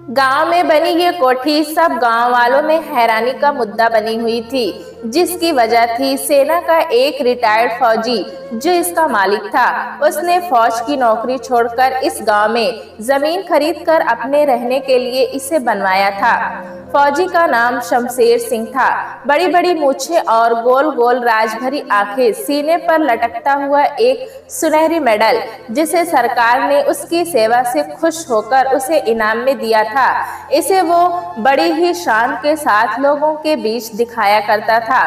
गांव में बनी ये कोठी सब गांव वालों में हैरानी का मुद्दा बनी हुई थी, जिसकी वजह थी सेना का एक रिटायर्ड फौजी जो इसका मालिक था। उसने फौज की नौकरी छोड़कर इस गांव में जमीन खरीदकर अपने रहने के लिए इसे बनवाया था। फौजी का नाम शमशेर सिंह था। बड़ी बड़ी मूछें और गोल गोल राजभरी आंखें, सीने पर लटकता हुआ एक सुनहरी मेडल जिसे सरकार ने उसकी सेवा से खुश होकर उसे इनाम में दिया था। इसे वो बड़ी ही शान के साथ लोगों के बीच दिखाया करता था।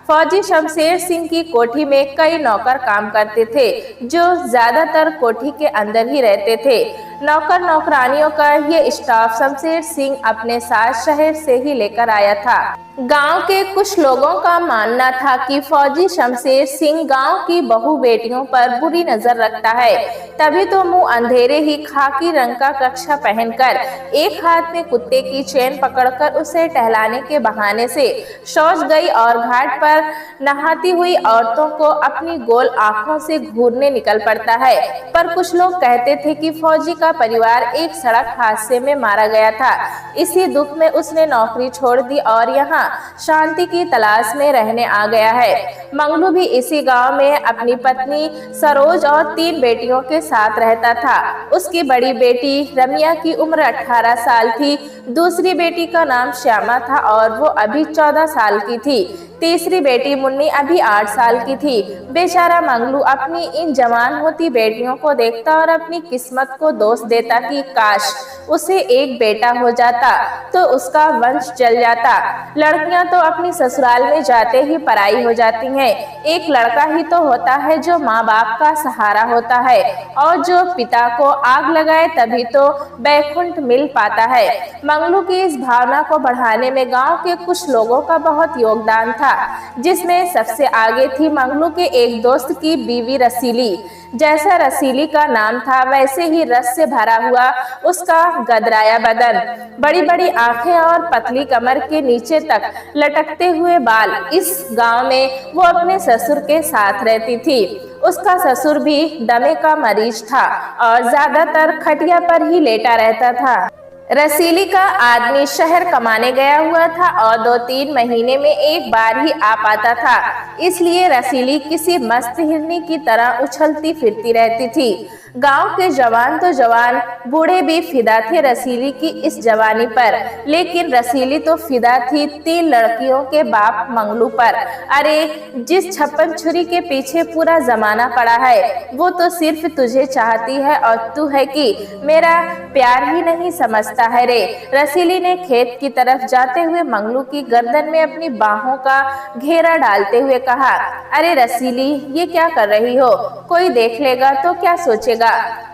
फौजी शमशेर सिंह की कोठी में कई नौकर काम करते थे, जो ज्यादातर कोठी के अंदर ही रहते थे। नौकर नौकरानियों का ये स्टाफ शमशेर सिंह अपने साथ शहर से ही लेकर आया था। गांव के कुछ लोगों का मानना था कि फौजी शमशेर सिंह गांव की बहू बेटियों पर बुरी नजर रखता है, तभी तो मुंह अंधेरे ही खाकी रंग का कच्छा पहनकर एक हाथ में कुत्ते की चेन पकड़कर उसे टहलाने के बहाने से शौच गई और घाट पर नहाती हुई औरतों को अपनी गोल आंखों से घूरने निकल पड़ता है। पर कुछ लोग कहते थे कि फौजी का परिवार एक सड़क हादसे में मारा गया था। इसी दुख में उसने नौकरी छोड़ दी और यहाँ शांति की तलाश में रहने आ गया है। मंगलू भी इसी गांव में अपनी पत्नी सरोज और 3 बेटियों के साथ रहता था। उसकी बड़ी बेटी रमिया की उम्र 18 साल थी, दूसरी बेटी का नाम श्यामा था और वो अभी 14 साल की थी, तीसरी बेटी मुन्नी अभी 8 साल की थी। बेचारा मंगलू अपनी इन जवान होती बेटियों को देखता और अपनी किस्मत को दोष देता कि काश उसे एक बेटा हो जाता तो उसका वंश चल जाता। लड़कियां तो अपनी ससुराल में जाते ही पराई हो जाती हैं। एक लड़का ही तो होता है जो माँ बाप का सहारा होता है और जो पिता को आग लगाए तभी तो बैकुंठ मिल पाता है। मंगलू की इस भावना को बढ़ाने में गांव के कुछ लोगों का बहुत योगदान था, जिसमें सबसे आगे थी मंगलू के एक दोस्त की बीवी रसीली। जैसा रसीली का नाम था वैसे ही रस से भरा हुआ उसका गदराया बदन, बड़ी बड़ी आंखें और पतली कमर के नीचे तक लटकते हुए बाल। इस गांव में वो अपने ससुर के साथ रहती थी। उसका ससुर भी दमे का मरीज था और ज्यादातर खटिया पर ही लेटा रहता था। रसीली का आदमी शहर कमाने गया हुआ था और 2-3 महीने में एक बार ही आ पाता था, इसलिए रसीली किसी मस्त हिरनी की तरह उछलती फिरती रहती थी। गांव के जवान तो जवान, बूढ़े भी फिदा थे रसीली की इस जवानी पर, लेकिन रसीली तो फिदा थी 3 लड़कियों के बाप मंगलू पर। अरे जिस छप्पन छुरी के पीछे पूरा जमाना पड़ा है, वो तो सिर्फ तुझे चाहती है और तू है कि मेरा प्यार ही नहीं समझता है रे। रसीली ने खेत की तरफ जाते हुए मंगलू की गर्दन में अपनी बाहों का घेरा डालते हुए कहा, अरे रसीली, ये क्या कर रही हो? कोई देख लेगा तो क्या सोचेगा?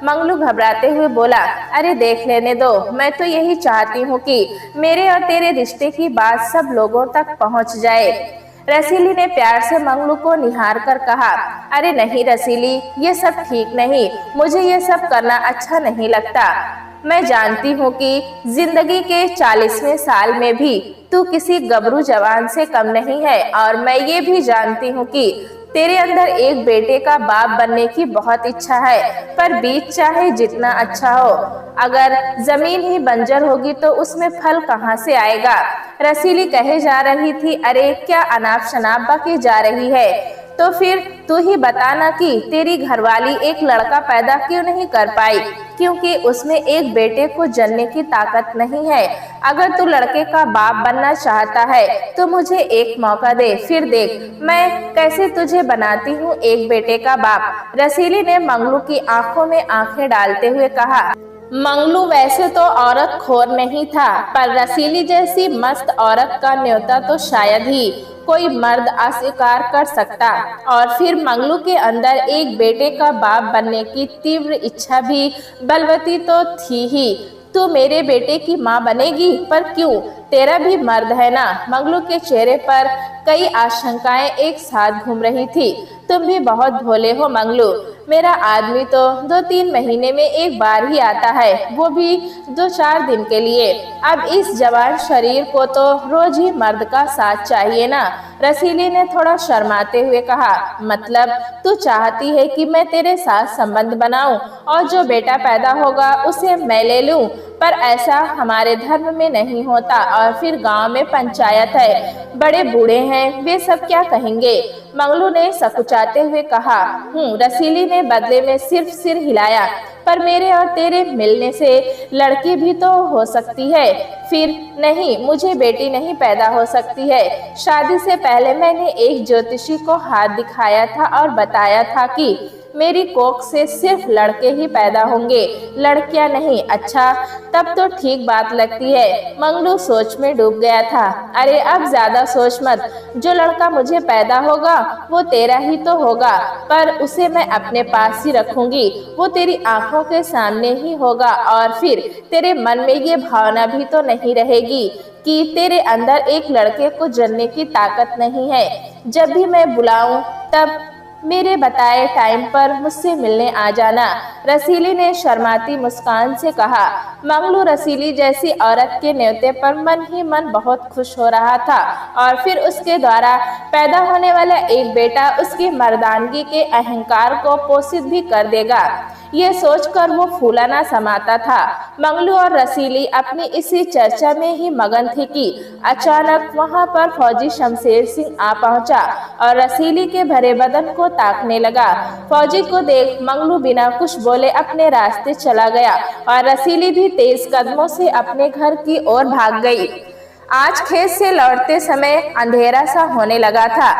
मंगलू घबराते हुए बोला, अरे देख लेने दो, मैं तो यही चाहती हूँ कि मेरे और तेरे रिश्ते की बात सब लोगों तक पहुँच जाए। रसीली ने प्यार से मंगलू को निहार कर कहा, अरे नहीं रसीली, ये सब ठीक नहीं, मुझे ये सब करना अच्छा नहीं लगता। मैं जानती हूँ कि जिंदगी के 40वें साल में भी तू किसी गबरू जवान से कम नहीं है और मैं ये भी जानती हूँ कि तेरे अंदर एक बेटे का बाप बनने की बहुत इच्छा है, पर बीज चाहे जितना अच्छा हो, अगर जमीन ही बंजर होगी तो उसमें फल कहाँ से आएगा? रसीली कहे जा रही थी, अरे क्या अनाप शनाप बकी जा रही है? तो फिर तू ही बताना कि तेरी घरवाली एक लड़का पैदा क्यों नहीं कर पाई? क्योंकि उसमें एक बेटे को जलने की ताकत नहीं है। अगर तू लड़के का बाप बनना चाहता है तो मुझे एक मौका दे, फिर देख मैं कैसे तुझे बनाती हूँ एक बेटे का बाप। रसीली ने मंगलू की आंखों में आंखें डालते हुए कहा। मंगलू वैसे तो औरत खोर नहीं था, पर रसीली जैसी मस्त औरत का न्योता तो शायद ही कोई मर्द अस्वीकार कर सकता। और फिर मंगलू के अंदर एक बेटे का बाप बनने की तीव्र इच्छा भी बलवती तो थी ही। तू मेरे बेटे की माँ बनेगी, पर क्यों? तेरा भी मर्द है ना। मंगलू के चेहरे पर कई आशंकाएं एक साथ घूम रही थी। तुम भी बहुत भोले हो मंगलू। मेरा आदमी तो 2-3 महीने में एक बार ही आता है, वो भी 2-4 दिन के लिए। अब इस जवान शरीर को तो रोज ही मर्द का साथ चाहिए ना। रसीली ने थोड़ा शर्माते हुए कहा, मतलब तू चाहती है कि मैं तेरे साथ संबंध बनाऊं और जो बेटा पैदा होगा उसे मैं ले लूं? पर ऐसा हमारे धर्म में नहीं होता। और फिर गांव में पंचायत है, बड़े बूढ़े हैं, वे सब क्या कहेंगे? मंगलू ने सकुचाते हुए कहा। रसीली ने बदले में सिर्फ सिर हिलाया। पर मेरे और तेरे मिलने से लड़की भी तो हो सकती है। फिर नहीं, मुझे बेटी नहीं पैदा हो सकती है। शादी से पहले मैंने एक ज्योतिषी को हाथ दिखाया था और बताया था कि मेरी कोख से सिर्फ लड़के ही पैदा होंगे, लड़कियां नहीं। अच्छा, तब तो ठीक बात लगती है। मंगलू सोच में डूब गया था। अरे अब ज्यादा सोच मत, जो लड़का मुझे पैदा होगा वो तेरा ही तो होगा, पर उसे मैं अपने पास ही रखूंगी। वो तेरी आंखों के सामने ही होगा और फिर तेरे मन में ये भावना भी तो नहीं रहेगी कि तेरे अंदर एक लड़के को जन्ने की ताकत नहीं है। जब भी मैं बुलाऊं तब मेरे बताए टाइम पर मुझसे मिलने आ जाना। रसीली ने शर्माती मुस्कान से कहा। मंगलू रसीली जैसी औरत के न्योते पर मन ही मन बहुत खुश हो रहा था और फिर उसके द्वारा पैदा होने वाला एक बेटा उसकी मर्दानगी के अहंकार को पोषित भी कर देगा। ये सोचकर वो फूला ना समाता था। मंगलू और रसीली अपनी इसी चर्चा में ही मगन थी कि अचानक वहां पर फौजी शमशेर सिंह आ पहुंचा और रसीली के भरे बदन को ताकने लगा। फौजी को देख मंगलू बिना कुछ बोले अपने रास्ते चला गया और रसीली भी तेज कदमों से अपने घर की ओर भाग गई। आज खेत से लौटते समय अंधेरा सा होने लगा था।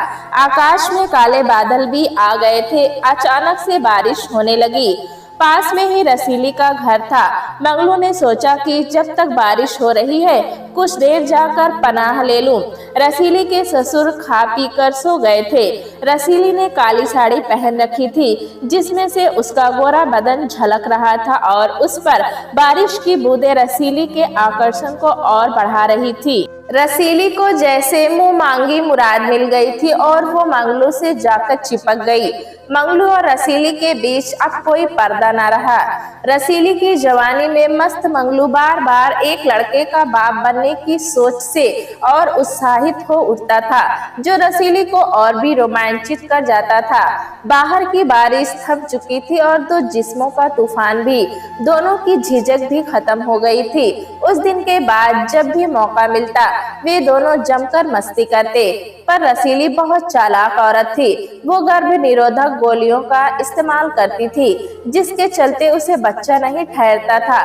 आकाश में काले बादल भी आ गए थे। अचानक से बारिश होने लगी। पास में ही रसीली का घर था। मंगलू ने सोचा कि जब तक बारिश हो रही है कुछ देर जाकर पनाह ले लूं। रसीली के ससुर खा पी कर सो गए थे। रसीली ने काली साड़ी पहन रखी थी जिसमें से उसका गोरा बदन झलक रहा था और उस पर बारिश की बूंदें रसीली के आकर्षण को और बढ़ा रही थी। रसीली को जैसे मुंह मांगी मुराद मिल गई थी और वो मंगलू से जाकर चिपक गई। मंगलू और रसीली के बीच अब कोई पर्दा न रहा। रसीली की जवानी में मस्त मंगलू बार बार एक लड़के का बाप बनने की सोच से और उत्साहित हो उठता था, जो रसीली को और भी रोमांचित कर जाता था। बाहर की बारिश थम चुकी थी और दो जिस्मों का तूफान भी। दोनों की झिझक भी खत्म हो गई थी। उस दिन के बाद जब भी मौका मिलता वे दोनों जमकर मस्ती करते। पर रसीली बहुत चालाक औरत थी। वो गर्भ निरोधक गोलियों का इस्तेमाल करती थी, जिसके चलते उसे बच्चा नहीं ठहरता था।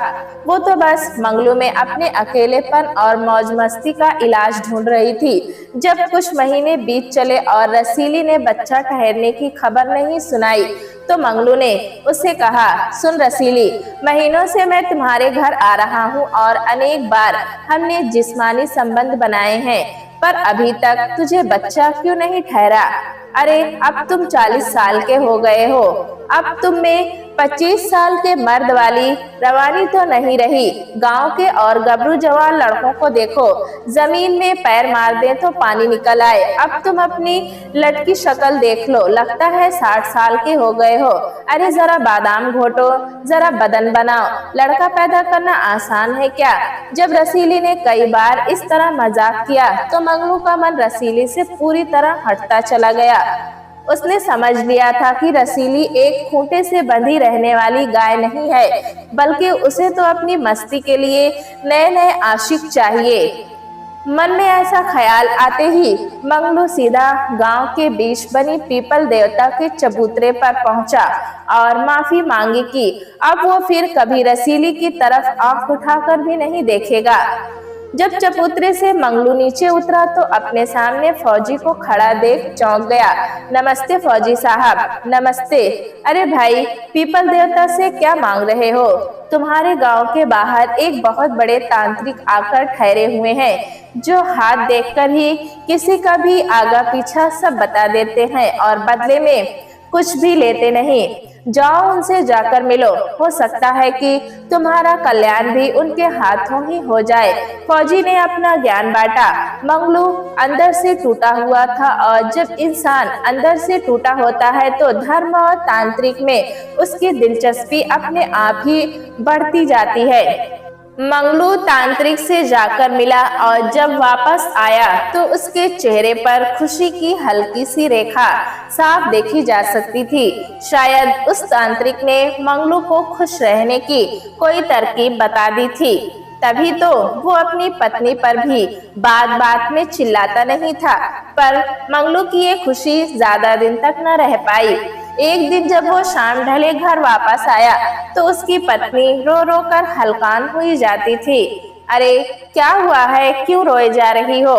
वो तो बस मंगलू में अपने अकेलेपन और मौज मस्ती का इलाज ढूंढ रही थी। जब कुछ महीने बीत चले और रसीली ने बच्चा ठहरने की खबर नहीं सुनाई तो मंगलू ने उससे कहा, सुन रसीली, महीनों से मैं तुम्हारे घर आ रहा हूँ और अनेक बार हमने जिस्मानी संबंध बनाए हैं, पर अभी तक तुझे बच्चा क्यों नहीं ठहरा? अरे अब तुम 40 साल के हो गए हो। अब तुम में 25 साल के मर्द वाली रवानी तो नहीं रही। गांव के और गबरू जवान लड़कों को देखो, जमीन में पैर मार दें तो पानी निकल आए। अब तुम अपनी लटकी शक्ल देख लो, लगता है 60 साल के हो गए हो। अरे जरा बादाम घोटो, जरा बदन बनाओ। लड़का पैदा करना आसान है क्या? जब रसीली ने कई बार इस तरह मजाक किया तो मंगलू का मन रसीली से पूरी तरह हटता चला गया। उसने समझ लिया था कि रसीली एक खूंटे से बंधी रहने वाली गाय नहीं है, बल्कि उसे तो अपनी मस्ती के लिए नए नए आशिक चाहिए। मन में ऐसा ख्याल आते ही मंगलू सीधा गांव के बीच बनी पीपल देवता के चबूतरे पर पहुंचा और माफी मांगी कि अब वो फिर कभी रसीली की तरफ आंख उठाकर भी नहीं देखेगा। जब चबूतरे से मंगलू नीचे उतरा तो अपने सामने फौजी को खड़ा देख चौंक गया। नमस्ते फौजी साहब। नमस्ते। अरे भाई, पीपल देवता से क्या मांग रहे हो? तुम्हारे गांव के बाहर एक बहुत बड़े तांत्रिक आकर ठहरे हुए हैं, जो हाथ देखकर ही किसी का भी आगा पीछा सब बता देते हैं और बदले में कुछ भी लेते नहीं। जाओ उनसे जाकर मिलो, हो सकता है कि तुम्हारा कल्याण भी उनके हाथों ही हो जाए। फौजी ने अपना ज्ञान बांटा। मंगलू अंदर से टूटा हुआ था और जब इंसान अंदर से टूटा होता है तो धर्म और तांत्रिक में उसकी दिलचस्पी अपने आप ही बढ़ती जाती है। मंगलू तांत्रिक से जाकर मिला और जब वापस आया तो उसके चेहरे पर खुशी की हल्की सी रेखा साफ देखी जा सकती थी। शायद उस तांत्रिक ने मंगलू को खुश रहने की कोई तरकीब बता दी थी, तभी तो वो अपनी पत्नी पर भी बात बात में चिल्लाता नहीं था। पर मंगलू की ये खुशी ज्यादा दिन तक न रह पाई। एक दिन जब वो शाम ढले घर वापस आया तो उसकी पत्नी रो रो कर हलकान हुई जाती थी। अरे क्या हुआ है, क्यों रोए जा रही हो?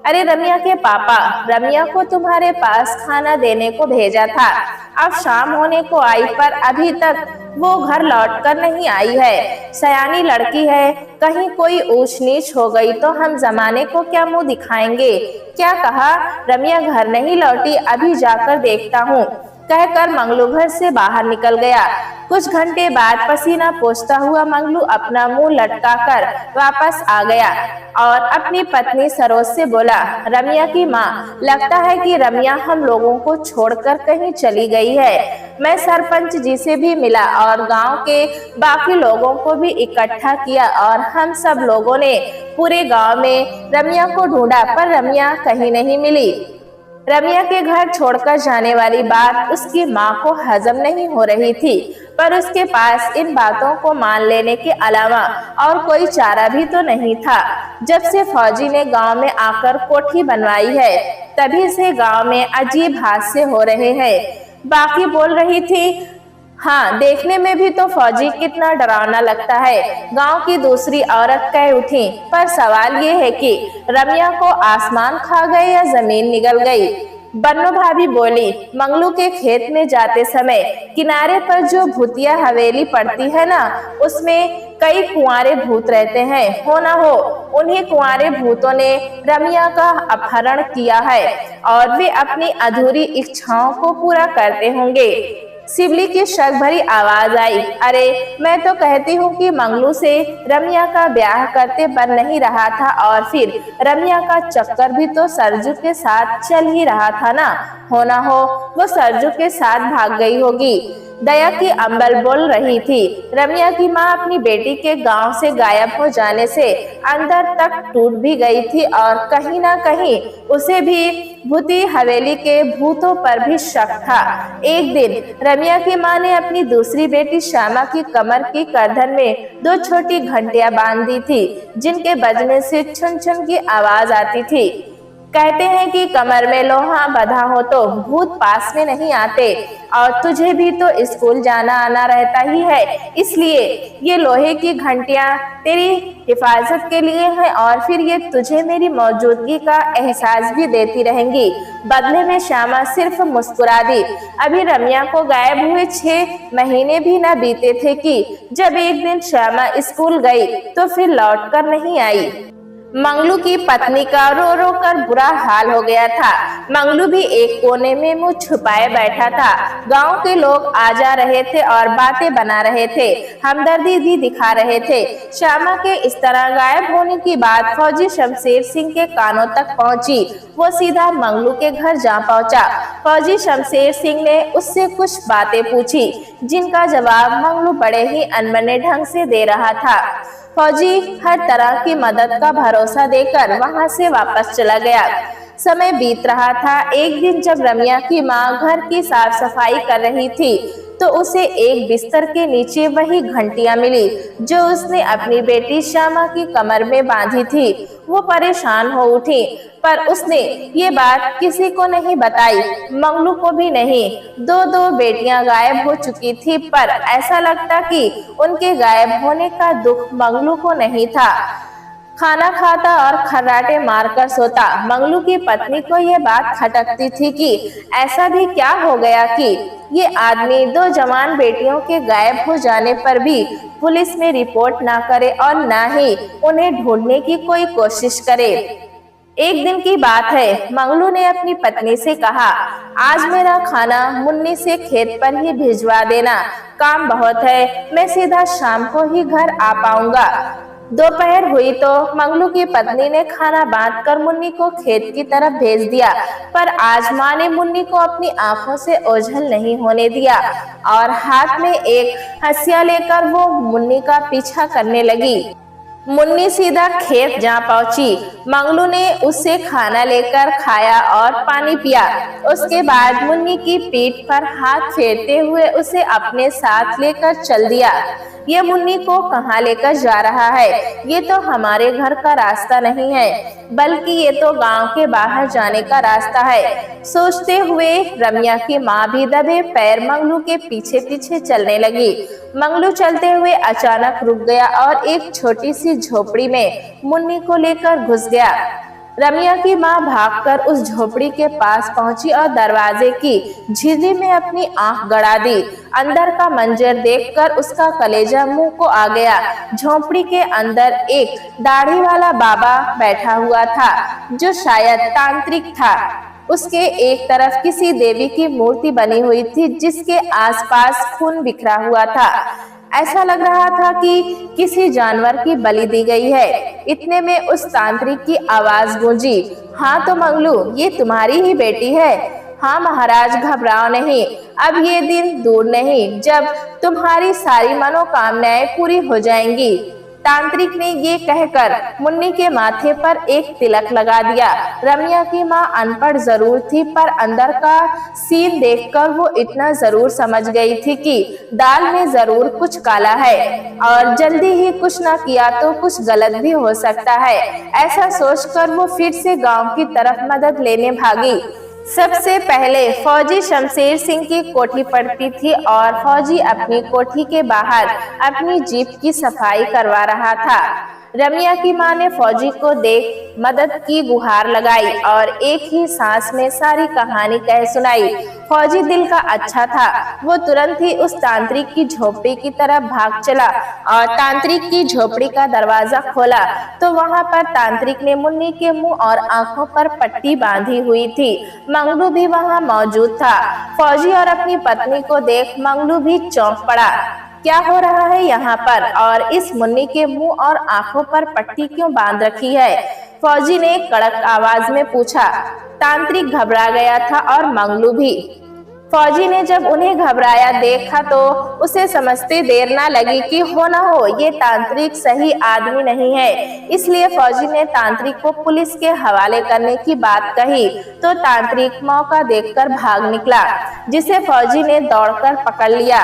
अरे रम्या के पापा रम्या को तुम्हारे पास खाना देने को भेजा था, अब शाम होने को आई पर अभी तक वो घर लौट कर नहीं आई है। सयानी लड़की है, कहीं कोई ऊंच नीच हो गई तो हम जमाने को क्या मुंह दिखाएंगे। क्या कहा? रम्या घर नहीं लौटी, अभी जाकर देखता हूँ, कहकर मंगलू घर से बाहर निकल गया। कुछ घंटे बाद पसीना पोंछता हुआ मंगलू अपना मुंह लटकाकर वापस आ गया और अपनी पत्नी सरोज से बोला, रम्या की माँ, लगता है कि रम्या हम लोगों को छोड़कर कहीं चली गई है। मैं सरपंच जी से भी मिला और गांव के बाकी लोगों को भी इकट्ठा किया और हम सब लोगों ने पूरे गांव में रम्या को ढूंढा पर रम्या कहीं नहीं मिली। रम्या के घर छोड़कर जाने वाली बात उसकी माँ को हजम नहीं हो रही थी, पर उसके पास इन बातों को मान लेने के अलावा और कोई चारा भी तो नहीं था। जब से फौजी ने गांव में आकर कोठी बनवाई है तभी से गांव में अजीब हादसे हो रहे हैं। बाकी बोल रही थी, हाँ देखने में भी तो फौजी कितना डरावना लगता है। गांव की दूसरी औरत कह उठी, पर सवाल ये है कि रम्या को आसमान खा गए या जमीन निगल गई। बन्नू भाभी बोली, मंगलू के खेत में जाते समय किनारे पर जो भूतिया हवेली पड़ती है ना, उसमें कई कुंवारे भूत रहते हैं। हो ना हो उन्हीं कुंवारे भूतों ने रम्या का अपहरण किया है और वे अपनी अधूरी इच्छाओं को पूरा करते होंगे। शिवली की शक भरी आवाज आई, अरे मैं तो कहती हूँ कि मंगलू से रम्या का ब्याह करते बन नहीं रहा था और फिर रम्या का चक्कर भी तो सरजू के साथ चल ही रहा था ना। हो ना हो वो सरजू के साथ भाग गई होगी। दया की अंबल बोल रही थी। रम्या की माँ अपनी बेटी के गांव से गायब हो जाने से अंदर तक टूट भी गई थी और कहीं ना कहीं उसे भी भूती हवेली के भूतों पर भी शक था। एक दिन रम्या की माँ ने अपनी दूसरी बेटी श्यामा की कमर की गर्दन में 2 छोटी घंटियां बांध दी थी, जिनके बजने से छुन छुन की आवाज आती थी। कहते हैं कि कमर में लोहा बंधा हो तो भूत पास में नहीं आते, और तुझे भी तो स्कूल जाना आना रहता ही है, इसलिए ये लोहे की घंटियां तेरी हिफाजत के लिए हैं और फिर ये तुझे मेरी मौजूदगी का एहसास भी देती रहेंगी। बदले में श्यामा सिर्फ मुस्कुरा दी। अभी रम्या को गायब हुए 6 महीने भी न बीते थे कि जब एक दिन श्यामा स्कूल गई तो फिर लौट कर नहीं आई। मंगलू की पत्नी का रो रो कर बुरा हाल हो गया था। मंगलू भी एक कोने में मुंह छुपाए बैठा था। गांव के लोग आ जा रहे थे और बातें बना रहे थे, हमदर्दी भी दिखा रहे थे। श्यामा के इस तरह गायब होने की बात फौजी शमशेर सिंह के कानों तक पहुंची। वो सीधा मंगलू के घर जा पहुंचा। फौजी शमशेर सिंह ने उससे कुछ बातें पूछी, जिनका जवाब मंगलू बड़े ही अनबने ढंग से दे रहा था। फौजी हर तरह की मदद का भरोसा देकर वहां से वापस चला गया। समय बीत रहा था। एक दिन जब रम्या की माँ घर की साफ सफाई कर रही थी तो उसे एक बिस्तर के नीचे वही घंटियां मिली जो उसने अपनी बेटी श्यामा की कमर में बांधी थी। वो परेशान हो उठी, पर उसने ये बात किसी को नहीं बताई, मंगलू को भी नहीं। 2 बेटियां गायब हो चुकी थी, पर ऐसा लगता कि उनके गायब होने का दुख मंगलू को नहीं था। खाना खाता और खर्राटे मारकर सोता। मंगलू की पत्नी को यह बात खटकती थी कि ऐसा भी क्या हो गया कि ये आदमी 2 जवान बेटियों के गायब हो जाने पर भी पुलिस में रिपोर्ट ना करे और ना ही उन्हें ढूंढने की कोई कोशिश करे। एक दिन की बात है, मंगलू ने अपनी पत्नी से कहा, आज मेरा खाना मुन्नी से खेत पर ही भिजवा देना, काम बहुत है, मैं सीधा शाम को ही घर आ पाऊंगा। दोपहर हुई तो मंगलू की पत्नी ने खाना बांधकर मुन्नी को खेत की तरफ भेज दिया, पर आज माँ ने मुन्नी को अपनी आंखों से ओझल नहीं होने दिया और हाथ में एक हंसिया लेकर वो मुन्नी का पीछा करने लगी। मुन्नी सीधा खेत जा पहुंची। मंगलू ने उससे खाना लेकर खाया और पानी पिया। उसके बाद मुन्नी की पीठ पर हाथ फेरते हुए उसे अपने साथ लेकर चल दिया। ये मुन्नी को कहाँ लेकर जा रहा है? ये तो हमारे घर का रास्ता नहीं है, बल्कि ये तो गांव के बाहर जाने का रास्ता है। सोचते हुए रम्या की माँ भी दबे पैर मंगलू के पीछे पीछे चलने लगी। मंगलू चलते हुए अचानक रुक गया और एक छोटी सी झोपड़ी में मुन्नी को लेकर घुस गया। रम्या की माँ भागकर उस झोपड़ी के पास पहुंची और दरवाजे की झिर्री में अपनी आंख गड़ा दी। अंदर का मंजर देखकर उसका कलेजा मुंह को आ गया। झोपड़ी के अंदर एक दाढ़ी वाला बाबा बैठा हुआ था, जो शायद तांत्रिक था। उसके एक तरफ किसी देवी की मूर्ति बनी हुई थी, जिसके आसपास खून बिखरा हुआ था। ऐसा लग रहा था कि किसी जानवर की बलि दी गई है। इतने में उस तांत्रिक की आवाज गूंजी, हाँ तो मंगलू, ये तुम्हारी ही बेटी है। हाँ महाराज, घबराओ नहीं, अब ये दिन दूर नहीं जब तुम्हारी सारी मनोकामनाएं पूरी हो जाएंगी। तांत्रिक ने ये कहकर मुन्नी के माथे पर एक तिलक लगा दिया। रम्या की माँ अनपढ़ जरूर थी, पर अंदर का सीन देखकर वो इतना जरूर समझ गई थी कि दाल में जरूर कुछ काला है और जल्दी ही कुछ ना किया तो कुछ गलत भी हो सकता है। ऐसा सोचकर वो फिर से गांव की तरफ मदद लेने भागी। सबसे पहले फौजी शमशेर सिंह की कोठी पड़ती थी और फौजी अपनी कोठी के बाहर अपनी जीप की सफाई करवा रहा था। रम्या की मां ने फौजी को देख मदद की गुहार लगाई और एक ही सांस में सारी कहानी कह सुनाई। फौजी दिल का अच्छा था, वो तुरंत ही उस तांत्रिक की झोपड़ी की तरफ भाग चला और तांत्रिक की झोपड़ी का दरवाजा खोला तो वहां पर तांत्रिक ने मुन्नी के मुंह और आंखों पर पट्टी बांधी हुई थी। मंगलू भी वहां मौजूद था। फौजी और अपनी पत्नी को देख मंगलू भी चौंक पड़ा। क्या हो रहा है यहाँ पर, और इस मुन्नी के मुंह और आंखों पर पट्टी क्यों बांध रखी है? फौजी ने कड़क आवाज में पूछा। तांत्रिक घबरा गया था और मंगलू भी। फौजी ने जब उन्हें घबराया देखा तो उसे समझते देर ना लगी कि हो ना हो ये तांत्रिक सही आदमी नहीं है। इसलिए फौजी ने तांत्रिक को पुलिस के हवाले करने की बात कही तो तांत्रिक मौका देखकर भाग निकला, जिसे फौजी ने दौड़कर पकड़ लिया।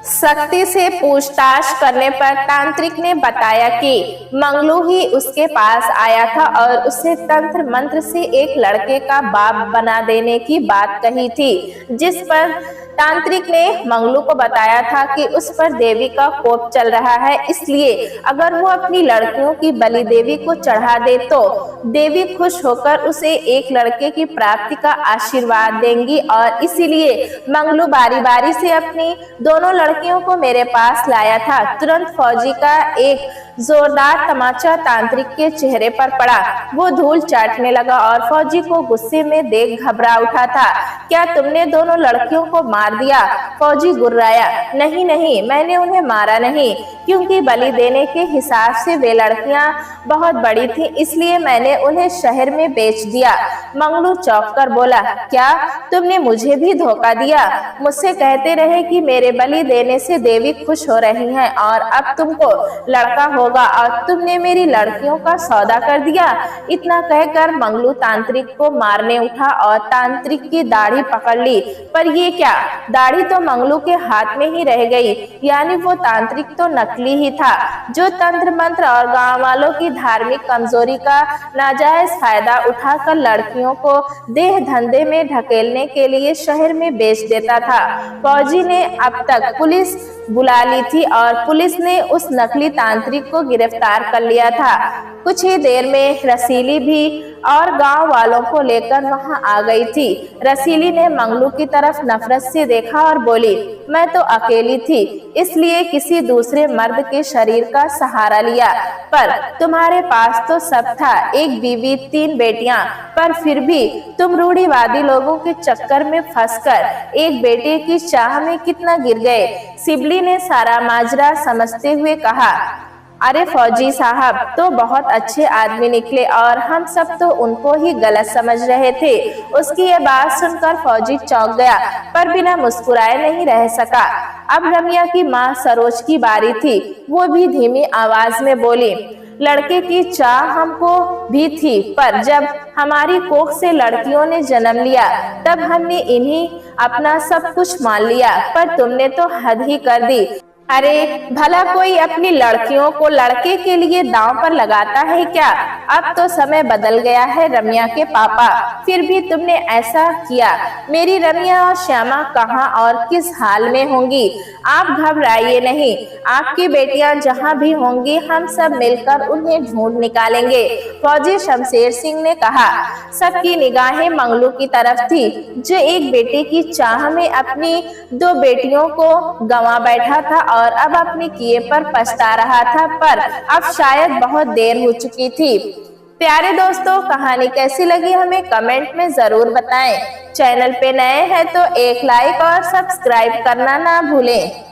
सख्ती से पूछताछ करने पर तांत्रिक ने बताया कि मंगलू ही उसके पास आया था और उसे तंत्र मंत्र से एक लड़के का बाप बना देने की बात कही थी, जिस पर तांत्रिक ने मंगलू को बताया था कि उस पर देवी का कोप चल रहा है, इसलिए अगर वो अपनी लड़कियों की बलि देवी को चढ़ा दे तो देवी खुश होकर उसे एक लड़के की प्राप्ति का आशीर्वाद देंगी और इसीलिए मंगलू बारी बारी से अपनी दोनों लड़कियों को मेरे पास लाया था। तुरंत फौजी का एक जोरदार तमाचा तांत्रिक के चेहरे पर पड़ा। वो धूल चाटने लगा और फौजी को गुस्से में देख घबरा उठा था। क्या तुमने दोनों लड़कियों को मार दिया? फौजी गुर्राया। नहीं नहीं, मैंने उन्हें मारा नहीं, क्योंकि बलि देने के हिसाब से वे लड़कियां बहुत बड़ी थी, इसलिए मैंने उन्हें शहर में बेच दिया। मंगलू चौंक कर बोला, क्या तुमने मुझे भी धोखा दिया? मुझसे कहते रहे कि मेरे बलि देने से देवी खुश हो रही हैं और अब तुमको लड़का होगा और तुमने मेरी लड़कियों का सौदा कर दिया। इतना कहकर मंगलू तांत्रिक को मारने उठा और तांत्रिक की दाढ़ी पकड़ ली, पर ये क्या, दाढ़ी तो मंगलू के हाथ में ही रह गई। यानी वो तांत्रिक तो नकली ही था, जो तंत्र मंत्र और गांव वालों की धार्मिक कमजोरी का नाजायज फायदा उठाकर लड़कियों को देह धंधे में ढकेलने के लिए शहर में बेच देता था। फौजी ने अब तक पुलिस बुला ली थी और पुलिस ने उस नकली तांत्रिक को गिरफ्तार कर लिया था। कुछ ही देर में रसीली भी और गांव वालों को लेकर वहां आ गई थी। रसीली ने मंगलू की तरफ नफरत से देखा और बोली, मैं तो अकेली थी, इसलिए किसी दूसरे मर्द के शरीर का सहारा लिया, पर तुम्हारे पास तो सब था, एक बीवी, 3 बेटियां, पर फिर भी तुम रूढ़िवादी लोगों के चक्कर में फंसकर एक बेटे की चाह में कितना गिर गए। सिबली ने सारा माजरा समझते हुए कहा, अरे फौजी साहब तो बहुत अच्छे आदमी निकले और हम सब तो उनको ही गलत समझ रहे थे। उसकी ये बात सुनकर फौजी चौंक गया, पर बिना मुस्कुराए नहीं रह सका। अब रमिया की माँ सरोज की बारी थी। वो भी धीमी आवाज में बोली, लड़के की चाह हमको भी थी, पर जब हमारी कोख से लड़कियों ने जन्म लिया तब हमने इन्हीं अपना सब कुछ मान लिया, पर तुमने तो हद ही कर दी। अरे भला कोई अपनी लड़कियों को लड़के के लिए दांव पर लगाता है क्या? अब तो समय बदल गया है रम्या के पापा, फिर भी तुमने ऐसा किया। मेरी रम्या और श्यामा कहाँ और किस हाल में होंगी? आप घबराइए नहीं, आपकी बेटियां जहाँ भी होंगी हम सब मिलकर उन्हें ढूंढ निकालेंगे, फौजी शमशेर सिंह ने कहा। सबकी निगाहें मंगलू की तरफ थी, जो एक बेटे की चाह में अपनी 2 बेटियों को गंवा बैठा था और अब अपने किए पर पछता रहा था, पर अब शायद बहुत देर हो चुकी थी। प्यारे दोस्तों, कहानी कैसी लगी हमें कमेंट में जरूर बताएं। चैनल पे नए हैं तो एक लाइक और सब्सक्राइब करना ना भूलें।